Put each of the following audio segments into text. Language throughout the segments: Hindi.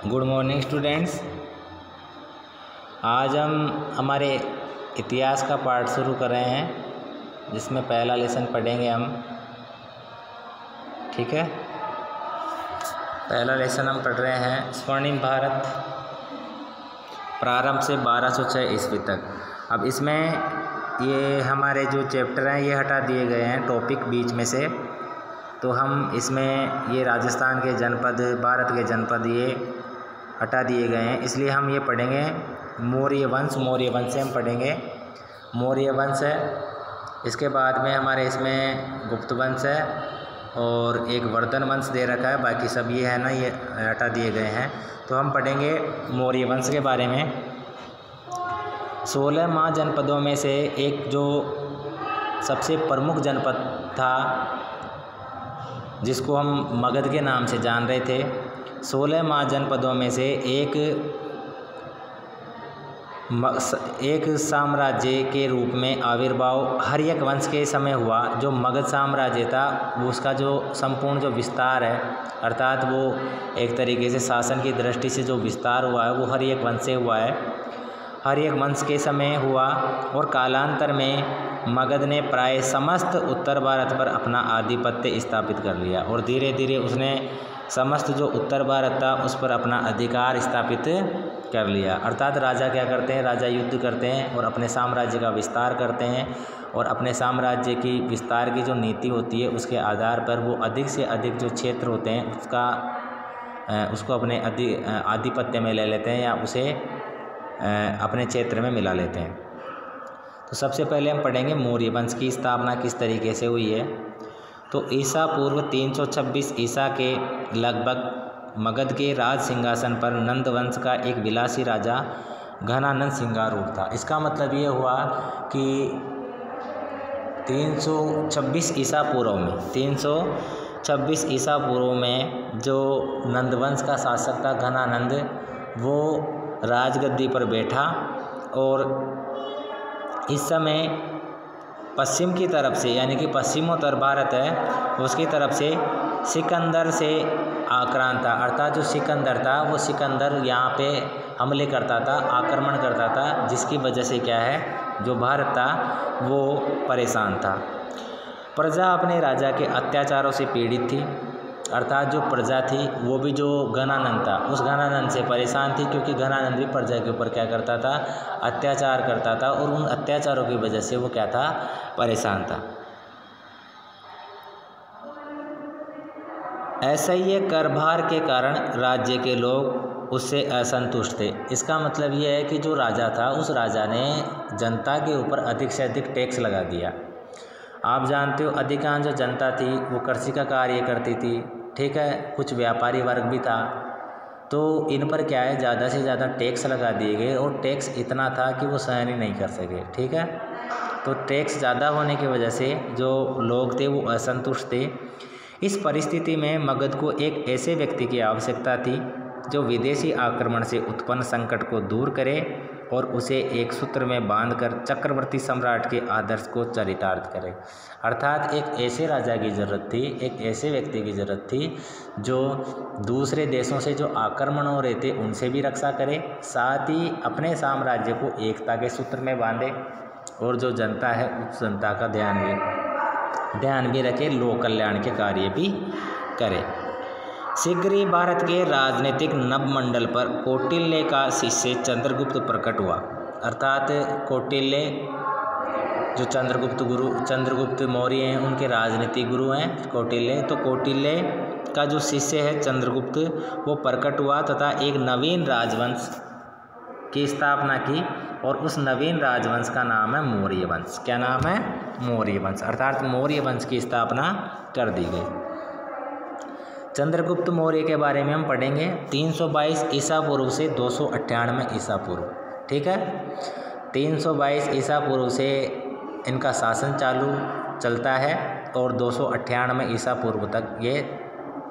Good morning students. आज हम हमारे इतिहास का पार्ट शुरू कर रहे हैं, जिसमें पहला लेसन पढ़ेंगे हम। ठीक है, पहला लेसन हम पढ़ रहे हैं स्वर्णिम भारत, प्रारंभ से 1206 ईस्वी तक। अब इसमें ये हमारे जो चैप्टर हैं ये हटा दिए गए हैं टॉपिक बीच में से, तो हम इसमें ये राजस्थान के जनपद, भारत के जनपद ये हटा दिए गए हैं, इसलिए हम ये पढ़ेंगे मौर्य वंश। मौर्य वंश से हम पढ़ेंगे मौर्य वंश है, इसके बाद में हमारे इसमें गुप्त वंश है और एक वर्धन वंश दे रखा है, बाकी सब ये है ना, ये हटा दिए गए हैं। तो हम पढ़ेंगे मौर्य वंश के बारे में। 16 महाजनपदों में से एक जो सबसे प्रमुख जनपद था, जिसको हम मगध के नाम से जान रहे थे, 16 महाजनपदों में से एक साम्राज्य के रूप में आविर्भाव हर्यक वंश के समय हुआ। जो मगध साम्राज्य था वो उसका जो संपूर्ण जो विस्तार है, अर्थात वो एक तरीके से शासन की दृष्टि से जो विस्तार हुआ है वो हर्यक वंश से हुआ है। हर्यक वंश के समय हुआ और कालांतर में मगध ने प्राय समस्त उत्तर भारत पर अपना आधिपत्य स्थापित कर लिया और धीरे धीरे उसने समस्त जो उत्तर भारत था उस पर अपना अधिकार स्थापित कर लिया। अर्थात राजा क्या करते हैं, राजा युद्ध करते हैं और अपने साम्राज्य का विस्तार करते हैं, और अपने साम्राज्य की विस्तार की जो नीति होती है उसके आधार पर वो अधिक से अधिक जो क्षेत्र होते हैं उसको अपने आधिपत्य में ले लेते हैं या उसे अपने क्षेत्र में मिला लेते हैं। तो सबसे पहले हम पढ़ेंगे मौर्य वंश की स्थापना किस तरीके से हुई है। तो ईसा पूर्व 326 ईसा के लगभग मगध के राज सिंहासन पर नंद वंश का एक विलासी राजा घनानंद सिंगारूढ़ था। इसका मतलब ये हुआ कि 326 ईसा पूर्व में 326 ईसा पूर्व में जो नंद वंश का शासक था घनानंद, वो राजगद्दी पर बैठा और इस समय पश्चिम की तरफ से, यानी कि पश्चिमोत्तर भारत है उसकी तरफ से सिकंदर से आक्रांत था। अर्थात जो सिकंदर था वो सिकंदर यहाँ पे हमले करता था, आक्रमण करता था, जिसकी वजह से क्या है, जो भारत था वो परेशान था। प्रजा अपने राजा के अत्याचारों से पीड़ित थी। अर्थात जो प्रजा थी वो भी जो घनानंद था उस घनानंद से परेशान थी, क्योंकि घनानंद भी प्रजा के ऊपर क्या करता था, अत्याचार करता था, और उन अत्याचारों की वजह से वो क्या था, परेशान था। ऐसा ही करभार के कारण राज्य के लोग उससे असंतुष्ट थे। इसका मतलब ये है कि जो राजा था उस राजा ने जनता के ऊपर अधिक से अधिक टैक्स लगा दिया। आप जानते हो अधिकांश जो जनता थी वो कृषि का कार्य करती थी, ठीक है, कुछ व्यापारी वर्ग भी था, तो इन पर क्या है, ज़्यादा से ज़्यादा टैक्स लगा दिए गए और टैक्स इतना था कि वो सहन ही नहीं कर सके। ठीक है, तो टैक्स ज़्यादा होने की वजह से जो लोग थे वो असंतुष्ट थे। इस परिस्थिति में मगध को एक ऐसे व्यक्ति की आवश्यकता थी जो विदेशी आक्रमण से उत्पन्न संकट को दूर करे और उसे एक सूत्र में बांधकर चक्रवर्ती सम्राट के आदर्श को चरितार्थ करे। अर्थात एक ऐसे राजा की ज़रूरत थी, एक ऐसे व्यक्ति की ज़रूरत थी जो दूसरे देशों से जो आक्रमण हो रहे थे उनसे भी रक्षा करे, साथ ही अपने साम्राज्य को एकता के सूत्र में बांधे और जो जनता है उस जनता का ध्यान भी रखे, लोक कल्याण के कार्य भी करे। शीघ्र ही भारत के राजनीतिक नभमंडल पर कौटिल्य का शिष्य चंद्रगुप्त प्रकट हुआ। अर्थात कौटिल्य जो चंद्रगुप्त मौर्य हैं उनके राजनीतिक गुरु हैं कौटिल्य। तो कौटिल्य का जो शिष्य है चंद्रगुप्त, वो प्रकट हुआ तथा एक नवीन राजवंश की स्थापना की, और उस नवीन राजवंश का नाम है मौर्य वंश। क्या नाम है? मौर्य वंश। अर्थात मौर्य वंश की स्थापना कर दी गई। चंद्रगुप्त मौर्य के बारे में हम पढ़ेंगे 322 ईसा पूर्व से 298 ईसा पूर्व। ठीक है, 322 ईसा पूर्व से इनका शासन चलता है और 298 ईसा पूर्व तक ये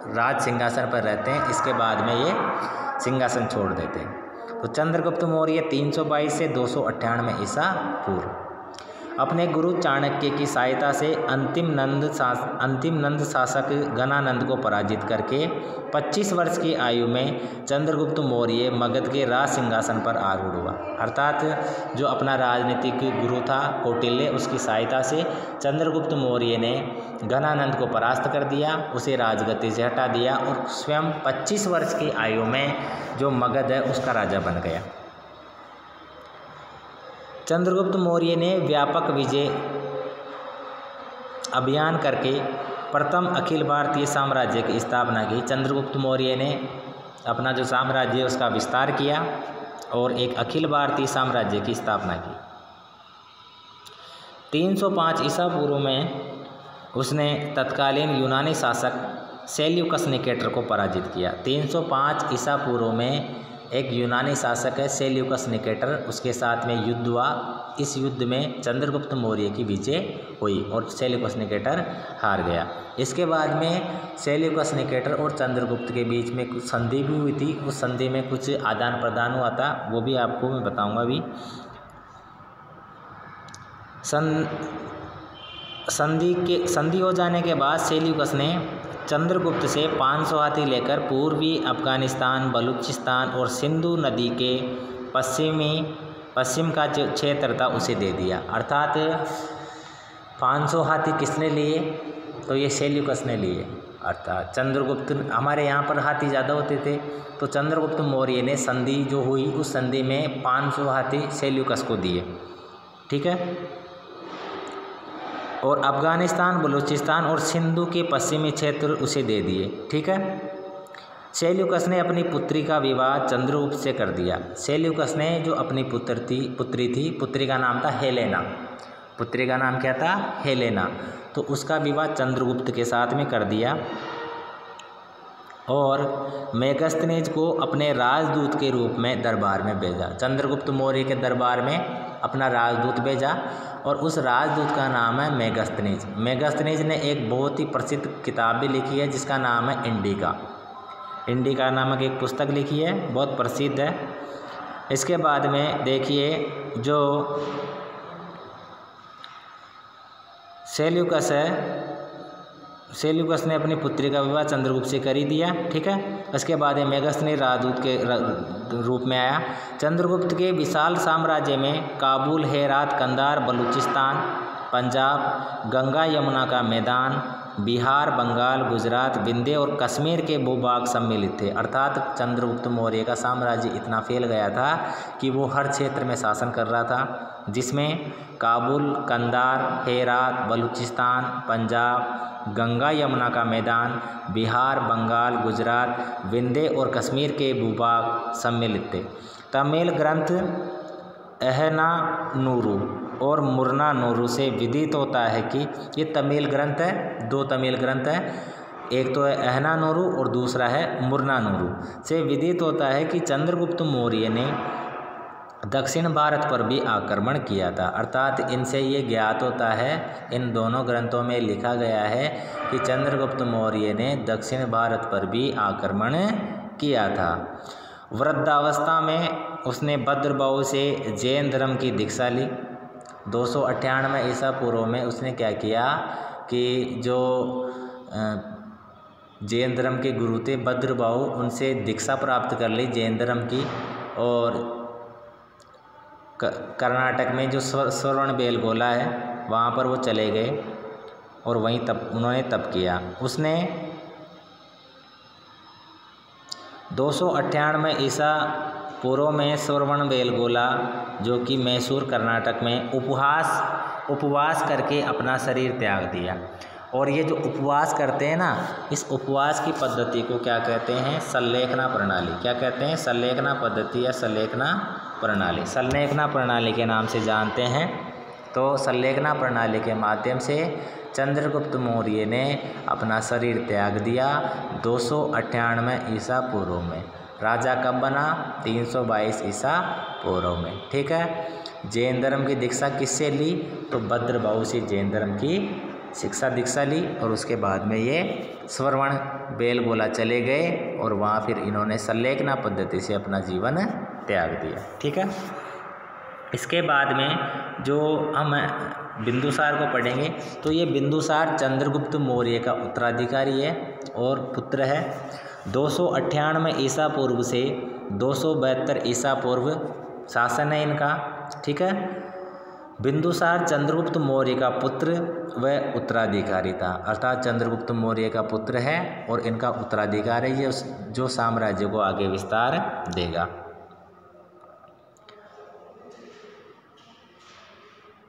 राज सिंहासन पर रहते हैं। इसके बाद में ये सिंहासन छोड़ देते हैं। तो चंद्रगुप्त मौर्य 322 से 298 ईसा पूर्व। अपने गुरु चाणक्य की सहायता से अंतिम नंद शासक गणानंद को पराजित करके 25 वर्ष की आयु में चंद्रगुप्त मौर्य मगध के राज सिंहासन पर आरूढ़ हुआ। अर्थात जो अपना राजनीतिक गुरु था कौटिल्य, उसकी सहायता से चंद्रगुप्त मौर्य ने गणानंद को परास्त कर दिया, उसे राजगद्दी से हटा दिया और स्वयं 25 वर्ष की आयु में जो मगध है उसका राजा बन गया। चंद्रगुप्त मौर्य ने व्यापक विजय अभियान करके प्रथम अखिल भारतीय साम्राज्य की स्थापना की। चंद्रगुप्त मौर्य ने अपना जो साम्राज्य है उसका विस्तार किया और एक अखिल भारतीय साम्राज्य की स्थापना की। 305 ईसा पूर्व में उसने तत्कालीन यूनानी शासक सेल्यूकस निकेटर को पराजित किया। 305 ईसा पूर्व में एक यूनानी शासक है सेल्यूकस निकेटर, उसके साथ में युद्ध हुआ। इस युद्ध में चंद्रगुप्त मौर्य की विजय हुई और सेल्यूकस निकेटर हार गया। इसके बाद में सेल्यूकस निकेटर और चंद्रगुप्त के बीच में कुछ संधि भी हुई थी। उस संधि में कुछ आदान प्रदान हुआ था, वो भी आपको मैं बताऊंगा अभी। संधि हो जाने के बाद सेल्यूकस ने चंद्रगुप्त से 500 हाथी लेकर पूर्वी अफगानिस्तान, बलूचिस्तान और सिंधु नदी के पश्चिम का जो क्षेत्र था उसे दे दिया। अर्थात 500 हाथी किसने लिए? तो ये सेल्यूकस ने लिए। अर्थात चंद्रगुप्त, हमारे यहाँ पर हाथी ज़्यादा होते थे, तो चंद्रगुप्त मौर्य ने संधि जो हुई उस संधि में 500 हाथी सेल्यूकस को दिए। ठीक है। और अफगानिस्तान, बलूचिस्तान और सिंधु के पश्चिमी क्षेत्र उसे दे दिए। ठीक है। सेल्यूकस ने अपनी पुत्री का विवाह चंद्रगुप्त से कर दिया। सेल्यूकस ने जो अपनी पुत्री थी, पुत्री का नाम था हेलेना। पुत्री का नाम क्या था? हेलेना। तो उसका विवाह चंद्रगुप्त के साथ में कर दिया और मेगस्थनीज को अपने राजदूत के रूप में दरबार में भेजा। चंद्रगुप्त मौर्य के दरबार में अपना राजदूत भेजा और उस राजदूत का नाम है मेगस्थनीज। मेगस्थनीज ने एक बहुत ही प्रसिद्ध किताब भी लिखी है जिसका नाम है इंडिका। इंडिका नामक एक पुस्तक लिखी है, बहुत प्रसिद्ध है। इसके बाद में देखिए जो सेल्यूकस है, सेल्यूकस ने अपनी पुत्री का विवाह चंद्रगुप्त से कर ही दिया। ठीक है। इसके बाद मेगस्थनीज राजदूत के रूप में आया। चंद्रगुप्त के विशाल साम्राज्य में काबुल, हेरात, कंधार, बलूचिस्तान, पंजाब, गंगा यमुना का मैदान, बिहार, बंगाल, गुजरात, विंध्य और कश्मीर के भूभाग सम्मिलित थे। अर्थात चंद्रगुप्त मौर्य का साम्राज्य इतना फैल गया था कि वो हर क्षेत्र में शासन कर रहा था, जिसमें काबुल, कंधार, हेरात, बलूचिस्तान, पंजाब, गंगा यमुना का मैदान, बिहार, बंगाल, गुजरात, विंध्य और कश्मीर के भूभाग सम्मिलित थे। तमिल ग्रंथ अहनानूरू और मुर्नानूरू से विदित होता है कि ये तमिल ग्रंथ है, दो तमिल ग्रंथ है, एक तो है अहनानूरू और दूसरा है मुर्नानूरू। से विदित होता है कि चंद्रगुप्त मौर्य ने दक्षिण भारत पर भी आक्रमण किया था। अर्थात इनसे ये ज्ञात होता है, इन दोनों ग्रंथों में लिखा गया है कि चंद्रगुप्त मौर्य ने दक्षिण भारत पर भी आक्रमण किया था। वृद्धावस्था में उसने भद्रबाहु से जैन धर्म की दीक्षा ली। 298 ईसा पूर्व में उसने क्या किया कि जो जैन धर्म के गुरु थे भद्रबाहु, उनसे दीक्षा प्राप्त कर ली जैन धर्म की। और कर्नाटक में जो श्रवणबेलगोला है वहाँ पर वो चले गए और वहीं तप उन्होंने तप किया। उसने 298 ईसा पूर्व में श्रवणबेलगोला जो कि मैसूर कर्नाटक में उपवास करके अपना शरीर त्याग दिया। और ये जो उपवास करते हैं ना, इस उपवास की पद्धति को क्या कहते हैं? संलेखना प्रणाली। क्या कहते हैं? संलेखना पद्धति या संलेखना प्रणाली। संलेखना प्रणाली के नाम से जानते हैं। तो संलेखना प्रणाली के माध्यम से चंद्रगुप्त मौर्य ने अपना शरीर त्याग दिया 298 ईसा पूर्व में। राजा कब बना? 322 ईसा पूर्व में। ठीक है। जैन धर्म की दीक्षा किससे ली? तो भद्रबाहु से जैन धर्म की दीक्षा ली और उसके बाद में ये श्रवणबेलगोला चले गए और वहाँ फिर इन्होंने संलेखना पद्धति से अपना जीवन त्याग दिया। ठीक है। इसके बाद में जो हम बिंदुसार को पढ़ेंगे तो ये बिंदुसार चंद्रगुप्त मौर्य का उत्तराधिकारी है और पुत्र है। 298 ईसा पूर्व से 272 ईसा पूर्व शासन है इनका, ठीक है। बिंदुसार चंद्रगुप्त मौर्य का पुत्र व उत्तराधिकारी था, अर्थात चंद्रगुप्त मौर्य का पुत्र है और इनका उत्तराधिकारी है, ये जो साम्राज्य को आगे विस्तार देगा।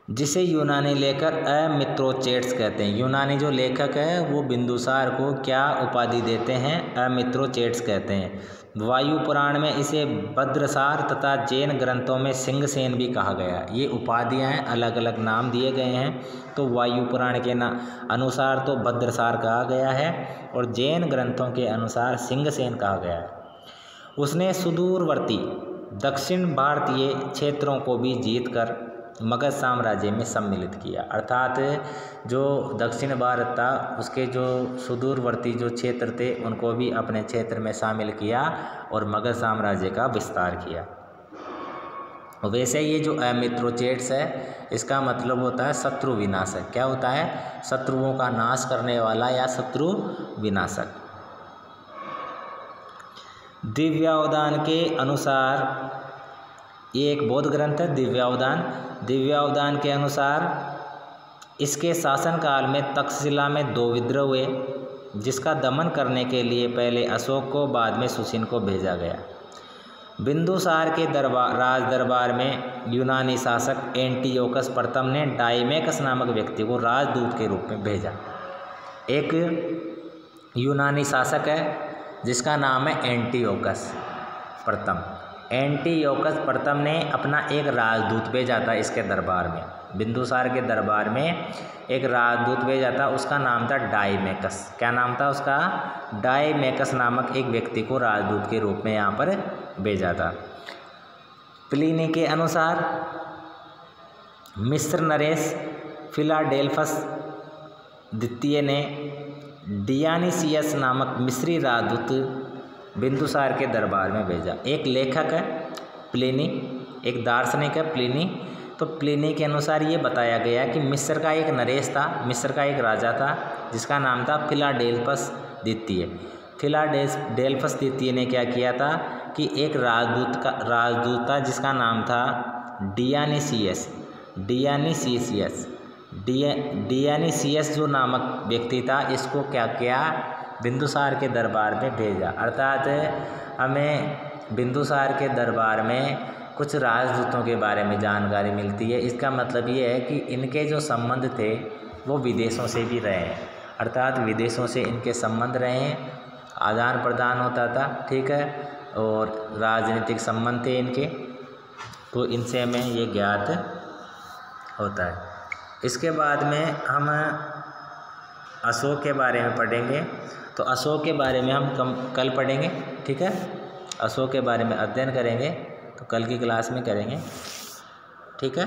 जिसे यूनानी लेखक अमित्रोचेट्स कहते हैं। यूनानी जो लेखक है वो बिंदुसार को क्या उपाधि देते हैं? अमित्रोचेट्स कहते हैं। वायु पुराण में इसे भद्रसार तथा जैन ग्रंथों में सिंहसेन भी कहा गया। ये उपाधियाँ हैं, अलग अलग नाम दिए गए हैं। तो वायु पुराण के अनुसार तो भद्रसार कहा गया है और जैन ग्रंथों के अनुसार सिंहसेन कहा गया है। उसने सुदूरवर्ती दक्षिण भारतीय क्षेत्रों को भी जीतकर मगध साम्राज्य में सम्मिलित किया, अर्थात जो दक्षिण भारत था उसके जो सुदूरवर्ती जो क्षेत्र थे उनको भी अपने क्षेत्र में शामिल किया और मगध साम्राज्य का विस्तार किया। वैसे ये जो अमित्रोचेट्स है इसका मतलब होता है शत्रु विनाशक। क्या होता है? शत्रुओं का नाश करने वाला या शत्रु विनाशक। दिव्यावदान के अनुसार ये एक बौद्ध ग्रंथ है, दिव्यावदान। दिव्यावदान के अनुसार इसके शासनकाल में तक्षशिला में 2 विद्रोह हुए, जिसका दमन करने के लिए पहले अशोक को बाद में सुशीन को भेजा गया। बिंदुसार के राज दरबार में यूनानी शासक एंटियोकस प्रथम ने डाइमेकस नामक व्यक्ति को राजदूत के रूप में भेजा। एक यूनानी शासक है जिसका नाम है एंटियोकस प्रथम। एंटियोकस प्रथम ने अपना एक राजदूत भेजा था इसके दरबार में, बिंदुसार के दरबार में एक राजदूत भेजा था, उसका नाम था डाइमेकस। क्या नाम था उसका? डाइमेकस नामक एक व्यक्ति को राजदूत के रूप में यहाँ पर भेजा था। प्लिनी के अनुसार मिस्र नरेश फिलाडेल्फस द्वितीय ने डियानिसियस नामक मिस्री राजदूत बिंदुसार के दरबार में भेजा। एक लेखक है प्लिनी, एक दार्शनिक है प्लिनी। तो प्लिनी के अनुसार ये बताया गया कि मिस्र का एक नरेश था, मिस्र का एक राजा था जिसका नाम था फिलाडेल्फस द्वितीय। फिलाडेल्फस द्वितीय ने क्या किया था कि एक राजदूत था जिसका नाम था डियानिसियस जो नामक व्यक्ति था, इसको क्या किया? बिंदुसार के दरबार में भेजा। अर्थात हमें बिंदुसार के दरबार में कुछ राजदूतों के बारे में जानकारी मिलती है। इसका मतलब ये है कि इनके जो संबंध थे वो विदेशों से भी रहे हैं, अर्थात विदेशों से इनके संबंध रहे हैं, आदान प्रदान होता था, ठीक है, और राजनीतिक संबंध थे इनके, तो इनसे हमें ये ज्ञात होता है। इसके बाद में हम अशोक के बारे में पढ़ेंगे। तो अशोक के बारे में हम कल पढ़ेंगे, ठीक है। अशोक के बारे में अध्ययन करेंगे तो कल की क्लास में करेंगे, ठीक है।